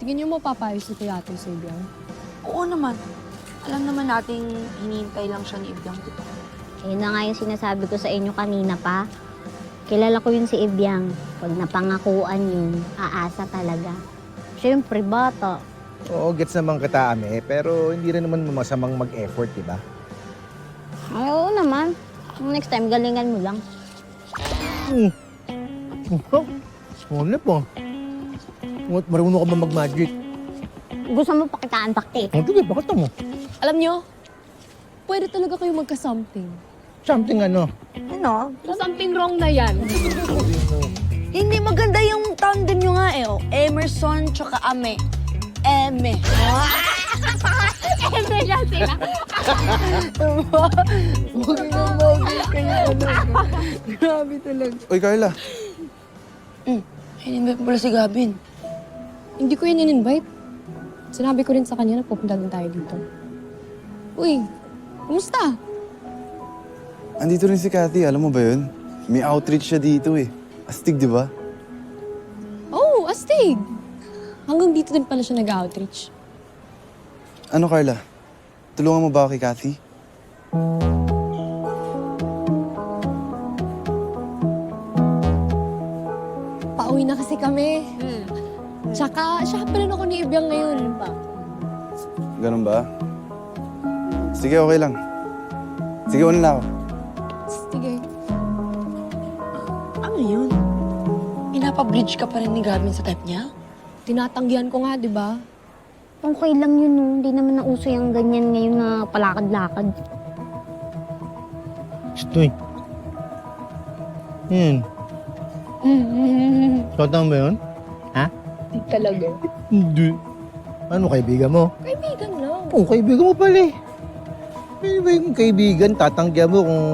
Tingin niyo mapapayos si Ate sa Ibiang? Oo naman. Alam naman nating hinihintay lang siya ni Ibyang, di ba? Yun na nga yung sinasabi ko sa inyo kanina pa. Kilala ko yun si Ibyang. Pag napangakuan yun, aasa talaga. Siyempre, bata. Oo, gets naman kita, Ame. Pero hindi rin naman masamang mag-effort, di ba? Ay, oo naman. Next time, galingan mo lang. Ano po? Marunong ka ba mag-magic? Gusto mo pakitaan takti. Sige, bakit mo? Alam niyo, pwede talaga kayo magka-something. Something ano? Ano? So something wrong na yan. Hindi maganda yung tandem nyo nga eh. Oh. Emerson tsaka Ame. Eme. Eme lang sila. Grabe talaga. Uy, Carla. In-invite mo pala si Gavin. Hindi ko yun in-invite. Sinabi ko rin sa kanya na pupunta din tayo dito. Uy, kumusta? Andito rin si Cathy. Alam mo ba yun? May outreach siya dito eh. Astig, di ba? Oh, astig! Hanggang dito din pala siya nag-outreach. Ano, Carla? Tulungan mo ba ako kay Cathy? Pauwi na kasi kami. Tsaka, chaperone ako ni Ibiang ngayon. Ganun ba? Sige, okay lang. Sige, una na ako. Sige. Ano yun? Pinapa-bridge ka pa rin ni Gavin sa type niya? Tinatanggihan ko nga, di ba? Okay lang yun, no? Hindi naman nauso yung ganyan ngayon na palakad-lakad. Stoy. Yan. Totoo ba yun? Ha? Di talaga. Hindi. Ano, kaibigan mo? Kaibigan lang. Oo, kaibigan mo pala eh. Ano ba yung kaibigan? Tatanggihan mo kung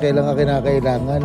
kailan ka kinakailangan.